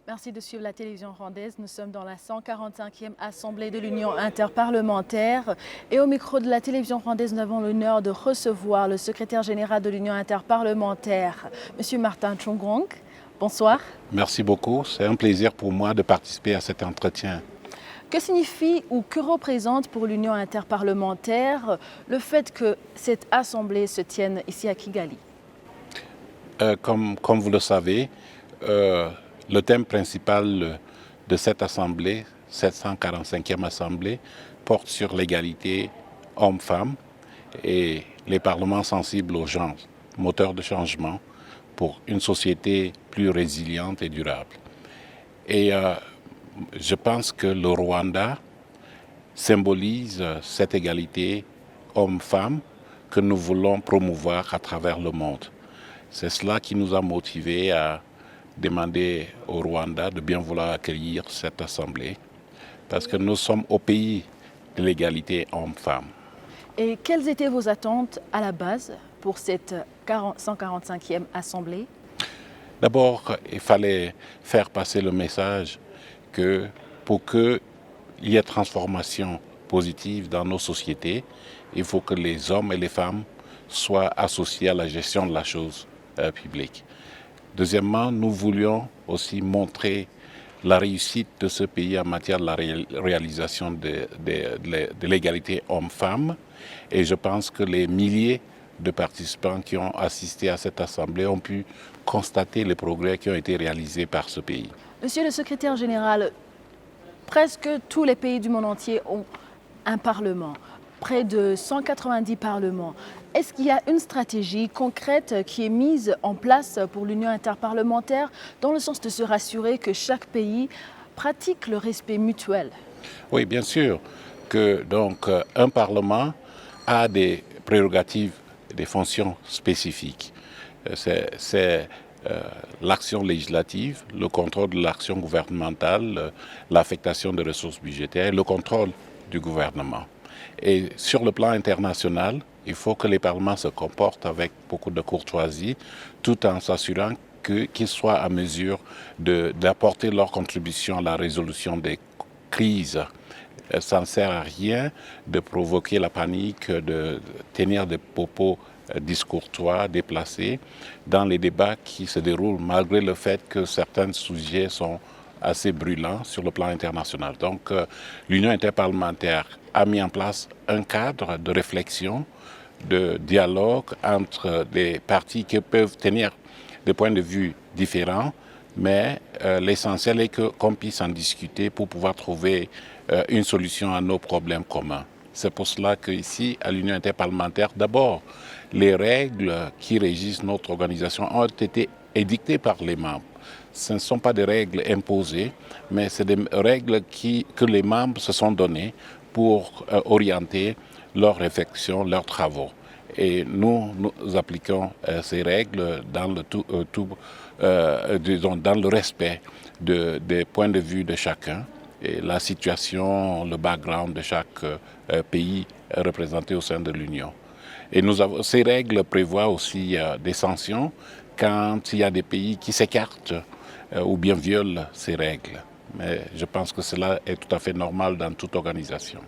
Merci de suivre la télévision rwandaise. Nous sommes dans la 145e Assemblée de l'Union interparlementaire. Et au micro de la télévision rwandaise, nous avons l'honneur de recevoir le secrétaire général de l'Union interparlementaire, M. Martin Tchongong. Bonsoir. Merci beaucoup. C'est un plaisir pour moi de participer à cet entretien. Que signifie ou que représente pour l'Union interparlementaire le fait que cette assemblée se tienne ici à Kigali? Comme vous le savez, le thème principal de cette assemblée, cette 145e assemblée, porte sur l'égalité homme-femme et les parlements sensibles aux genres, moteurs de changement pour une société plus résiliente et durable. Et je pense que le Rwanda symbolise cette égalité homme-femme que nous voulons promouvoir à travers le monde. C'est cela qui nous a motivés à demander au Rwanda de bien vouloir accueillir cette assemblée, parce que nous sommes au pays de l'égalité homme-femme. Et quelles étaient vos attentes à la base pour cette 145e assemblée? D'abord, il fallait faire passer le message que pour qu'il y ait transformation positive dans nos sociétés, il faut que les hommes et les femmes soient associés à la gestion de la chose publique. Deuxièmement, nous voulions aussi montrer la réussite de ce pays en matière de la réalisation de l'égalité homme-femme. Et je pense que les milliers de participants qui ont assisté à cette assemblée ont pu constater les progrès qui ont été réalisés par ce pays. Monsieur le secrétaire général, presque tous les pays du monde entier ont un parlement, près de 190 parlements. Est-ce qu'il y a une stratégie concrète qui est mise en place pour l'Union interparlementaire dans le sens de se rassurer que chaque pays pratique le respect mutuel? Oui, bien sûr que donc un parlement a des prérogatives, des fonctions spécifiques. C'est l'action législative, le contrôle de l'action gouvernementale, l'affectation des ressources budgétaires, le contrôle du gouvernement. Et sur le plan international, il faut que les parlements se comportent avec beaucoup de courtoisie, tout en s'assurant qu'ils soient à mesure d'apporter leur contribution à la résolution des crises. Ça ne sert à rien de provoquer la panique, de tenir des propos discourtois, déplacés, dans les débats qui se déroulent, malgré le fait que certains sujets sont assez brûlants sur le plan international. Donc l'Union interparlementaire a mis en place un cadre de réflexion, de dialogue entre des partis qui peuvent tenir des points de vue différents, mais l'essentiel est qu'on puisse en discuter pour pouvoir trouver une solution à nos problèmes communs. C'est pour cela qu'ici, à l'Union interparlementaire, d'abord, les règles qui régissent notre organisation ont été édictées par les membres. Ce ne sont pas des règles imposées, mais c'est des règles que les membres se sont données pour orienter leurs réflexions, leurs travaux. Et nous appliquons ces règles dans le respect des points de vue de chacun et la situation, le background de chaque pays représenté au sein de l'Union. Et ces règles prévoient aussi des sanctions quand il y a des pays qui s'écartent ou bien violent ces règles. Mais je pense que cela est tout à fait normal dans toute organisation.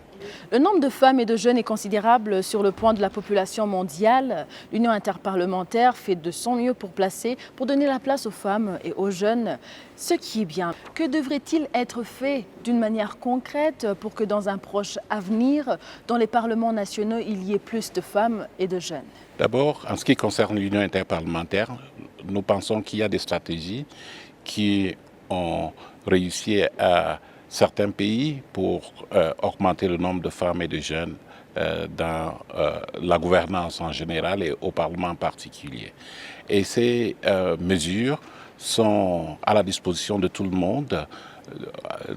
Le nombre de femmes et de jeunes est considérable sur le point de la population mondiale. L'Union interparlementaire fait de son mieux pour donner la place aux femmes et aux jeunes, ce qui est bien. Que devrait-il être fait d'une manière concrète pour que dans un proche avenir, dans les parlements nationaux, il y ait plus de femmes et de jeunes? D'abord, en ce qui concerne l'Union interparlementaire, nous pensons qu'il y a des stratégies qui ont réussi à certains pays pour augmenter le nombre de femmes et de jeunes dans la gouvernance en général et au Parlement en particulier. Et ces mesures sont à la disposition de tout le monde.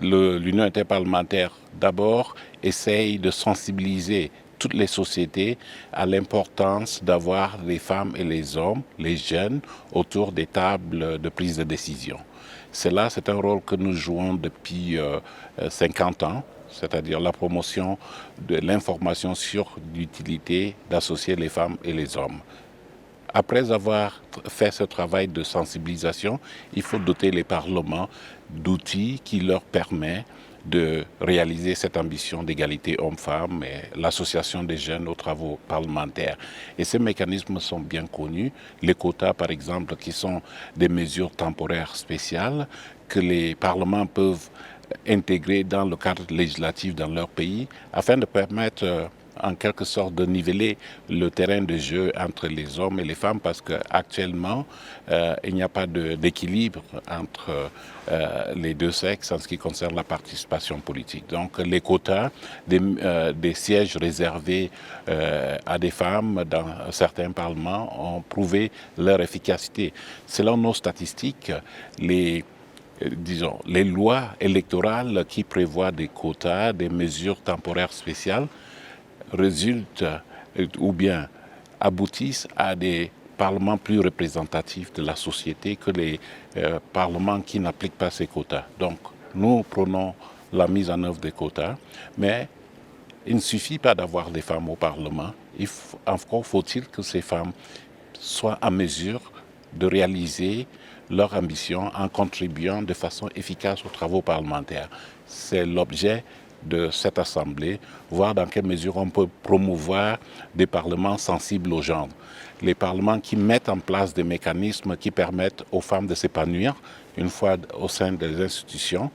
L'Union interparlementaire, d'abord, essaye de sensibiliser toutes les sociétés à l'importance d'avoir les femmes et les hommes, les jeunes, autour des tables de prise de décision. C'est un rôle que nous jouons depuis 50 ans, c'est-à-dire la promotion de l'information sur l'utilité d'associer les femmes et les hommes après avoir fait ce travail de sensibilisation, il faut doter les parlements d'outils qui leur permettent de réaliser cette ambition d'égalité hommes-femmes et l'association des jeunes aux travaux parlementaires. Et ces mécanismes sont bien connus. Les quotas, par exemple, qui sont des mesures temporaires spéciales que les parlements peuvent intégrer dans le cadre législatif dans leur pays afin de permettre en quelque sorte de niveler le terrain de jeu entre les hommes et les femmes parce qu'actuellement, il n'y a pas d'équilibre entre les deux sexes en ce qui concerne la participation politique. Donc les quotas des sièges réservés à des femmes dans certains parlements ont prouvé leur efficacité. Selon nos statistiques, les lois électorales qui prévoient des quotas, des mesures temporaires spéciales, résultent ou bien aboutissent à des parlements plus représentatifs de la société que les parlements qui n'appliquent pas ces quotas. Donc, nous prenons la mise en œuvre des quotas, mais il ne suffit pas d'avoir des femmes au Parlement. Encore faut-il que ces femmes soient en mesure de réaliser leur ambition en contribuant de façon efficace aux travaux parlementaires. C'est l'objet de cette Assemblée, voir dans quelle mesure on peut promouvoir des parlements sensibles aux genres. Les parlements qui mettent en place des mécanismes qui permettent aux femmes de s'épanouir une fois au sein des institutions.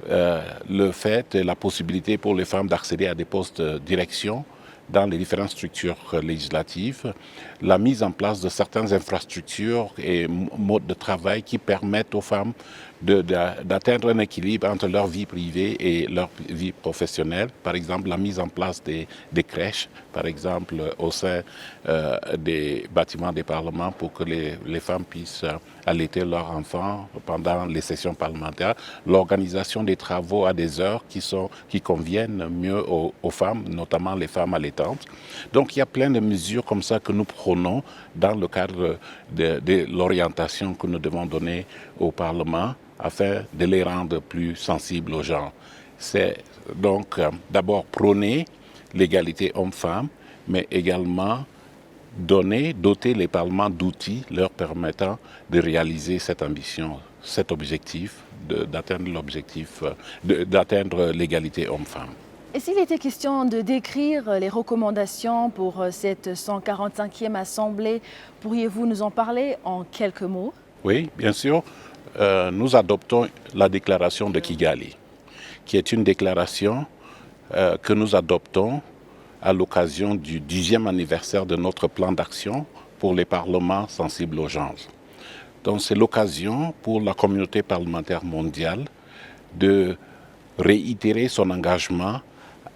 Le fait et la possibilité pour les femmes d'accéder à des postes de direction dans les différentes structures législatives, la mise en place de certaines infrastructures et modes de travail qui permettent aux femmes d'atteindre un équilibre entre leur vie privée et leur vie professionnelle. Par exemple, la mise en place des crèches, par exemple, au sein des bâtiments des parlements pour que les femmes puissent allaiter leurs enfants pendant les sessions parlementaires, l'organisation des travaux à des heures qui conviennent mieux aux femmes, notamment les femmes allaitantes. Donc il y a plein de mesures comme ça que nous prenons dans le cadre de l'orientation que nous devons donner au Parlement afin de les rendre plus sensibles aux gens. C'est donc d'abord prôner l'égalité homme-femme, mais également doter les parlements d'outils leur permettant de réaliser cette ambition, cet objectif, d'atteindre l'égalité homme-femme. Et s'il était question de décrire les recommandations pour cette 145e Assemblée, pourriez-vous nous en parler en quelques mots? Oui, bien sûr. Nous adoptons la déclaration de Kigali, qui est une déclaration que nous adoptons à l'occasion du 10e anniversaire de notre plan d'action pour les parlements sensibles aux genres. Donc c'est l'occasion pour la communauté parlementaire mondiale de réitérer son engagement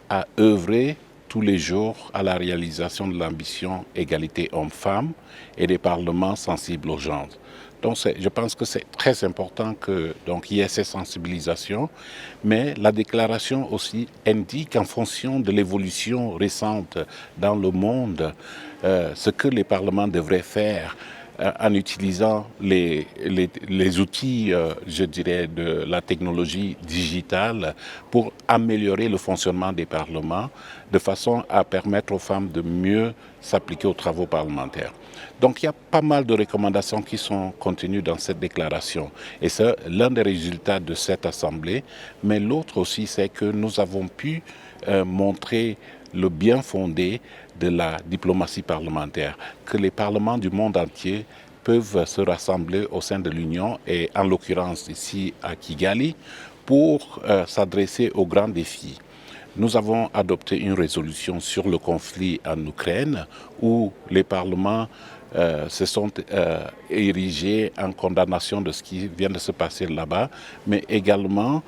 à œuvrer tous les jours à la réalisation de l'ambition égalité homme-femme et des parlements sensibles aux genres. Donc je pense que c'est très important qu'il y ait ces sensibilisations, mais la déclaration aussi indique en fonction de l'évolution récente dans le monde ce que les parlements devraient faire en utilisant les outils, je dirais, de la technologie digitale pour améliorer le fonctionnement des parlements de façon à permettre aux femmes de mieux s'appliquer aux travaux parlementaires. Donc il y a pas mal de recommandations qui sont contenues dans cette déclaration et c'est l'un des résultats de cette Assemblée, mais l'autre aussi c'est que nous avons pu montrer le bien fondé de la diplomatie parlementaire, que les parlements du monde entier peuvent se rassembler au sein de l'Union et en l'occurrence ici à Kigali pour s'adresser aux grands défis. Nous avons adopté une résolution sur le conflit en Ukraine où les parlements se sont érigés en condamnation de ce qui vient de se passer là-bas, mais également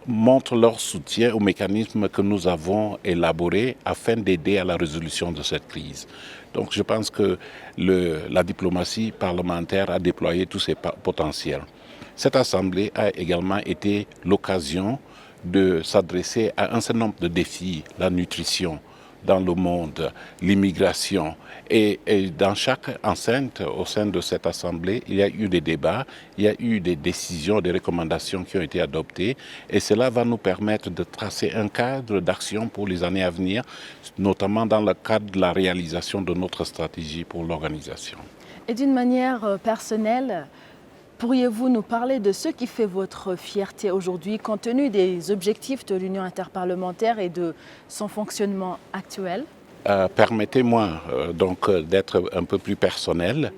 montrent leur soutien aux mécanismes que nous avons élaborés afin d'aider à la résolution de cette crise. Donc je pense que la diplomatie parlementaire a déployé tous ses potentiels. Cette Assemblée a également été l'occasion de s'adresser à un certain nombre de défis, la nutrition. dans le monde, l'immigration. Et dans chaque enceinte, au sein de cette Assemblée, il y a eu des débats, il y a eu des décisions, des recommandations qui ont été adoptées. Et cela va nous permettre de tracer un cadre d'action pour les années à venir, notamment dans le cadre de la réalisation de notre stratégie pour l'organisation. Et d'une manière personnelle, pourriez-vous nous parler de ce qui fait votre fierté aujourd'hui, compte tenu des objectifs de l'Union interparlementaire et de son fonctionnement actuel? Permettez-moi donc d'être un peu plus personnel.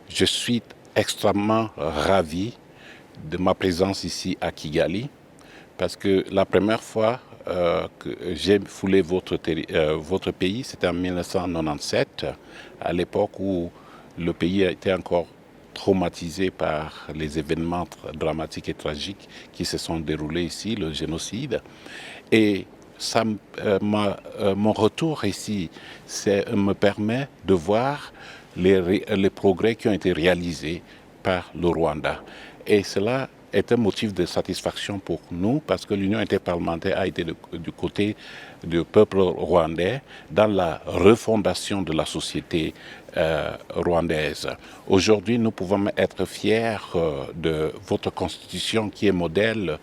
Je suis extrêmement ravi de ma présence ici à Kigali parce que la première fois que j'ai foulé votre pays, c'était en 1997, à l'époque où le pays était encore traumatisé par les événements dramatiques et tragiques qui se sont déroulés ici, le génocide. Et mon retour ici me permet de voir les progrès qui ont été réalisés par le Rwanda. Et cela est un motif de satisfaction pour nous parce que l'Union interparlementaire a été du côté du peuple rwandais dans la refondation de la société rwandaise. Aujourd'hui, nous pouvons être fiers de votre constitution qui est modèle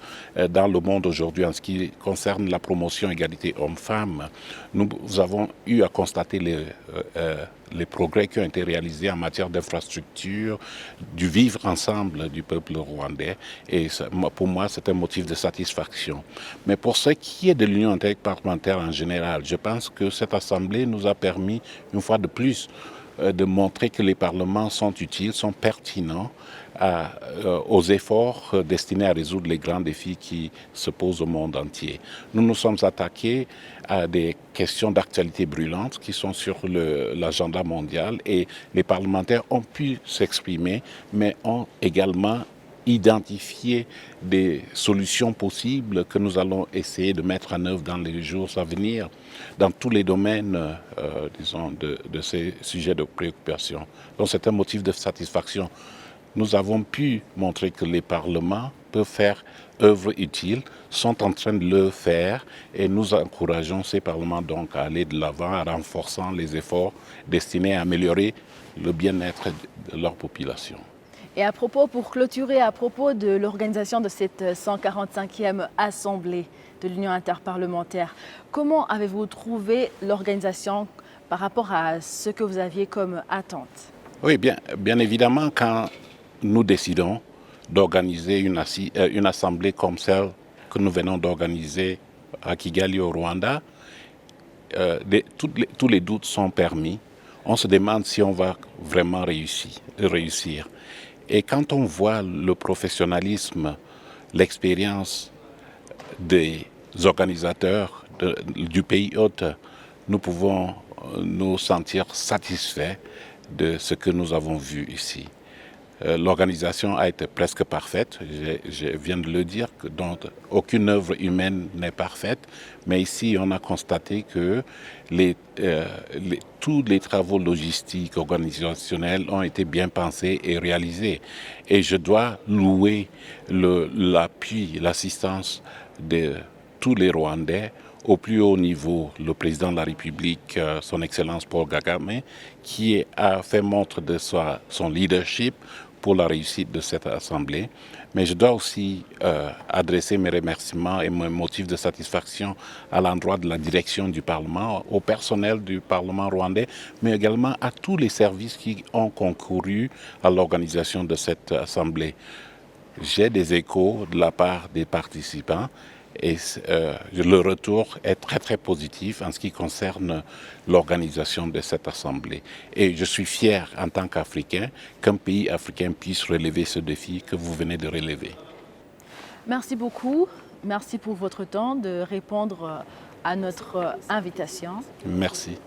dans le monde aujourd'hui en ce qui concerne la promotion égalité hommes-femmes. Nous avons eu à constater les progrès qui ont été réalisés en matière d'infrastructure, du vivre ensemble du peuple rwandais. Et pour moi, c'est un motif de satisfaction. Mais pour ce qui est de l'Union interparlementaire en général, je pense que cette Assemblée nous a permis, une fois de plus, de montrer que les parlements sont utiles, sont pertinents aux efforts destinés à résoudre les grands défis qui se posent au monde entier. Nous nous sommes attaqués à des questions d'actualité brûlantes qui sont sur l'agenda mondial et les parlementaires ont pu s'exprimer, mais ont également identifié des solutions possibles que nous allons essayer de mettre en œuvre dans les jours à venir, dans tous les domaines, disons, de ces sujets de préoccupation. Donc c'est un motif de satisfaction. Nous avons pu montrer que les parlements peuvent faire œuvre utile, sont en train de le faire et nous encourageons ces parlements donc à aller de l'avant en renforçant les efforts destinés à améliorer le bien-être de leur population. Et à propos, pour clôturer, à propos de l'organisation de cette 145e Assemblée de l'Union interparlementaire, comment avez-vous trouvé l'organisation par rapport à ce que vous aviez comme attente? Oui, bien évidemment, quand nous décidons d'organiser une assemblée comme celle que nous venons d'organiser à Kigali au Rwanda, tous les doutes sont permis. On se demande si on va vraiment réussir. Et quand on voit le professionnalisme, l'expérience des organisateurs du pays hôte, nous pouvons nous sentir satisfaits de ce que nous avons vu ici. L'organisation a été presque parfaite, je viens de le dire, donc aucune œuvre humaine n'est parfaite, mais ici on a constaté que tous les travaux logistiques, organisationnels ont été bien pensés et réalisés. Et je dois louer l'appui, l'assistance de tous les Rwandais au plus haut niveau, le président de la République, son Excellence Paul Kagame, qui a fait montre de son leadership pour la réussite de cette Assemblée. Mais je dois aussi adresser mes remerciements et mes motifs de satisfaction à l'endroit de la direction du Parlement, au personnel du Parlement rwandais, mais également à tous les services qui ont concouru à l'organisation de cette Assemblée. J'ai des échos de la part des participants et le retour est très positif en ce qui concerne l'organisation de cette Assemblée. Et je suis fier en tant qu'Africain qu'un pays africain puisse relever ce défi que vous venez de relever. Merci beaucoup. Merci pour votre temps de répondre à notre invitation. Merci.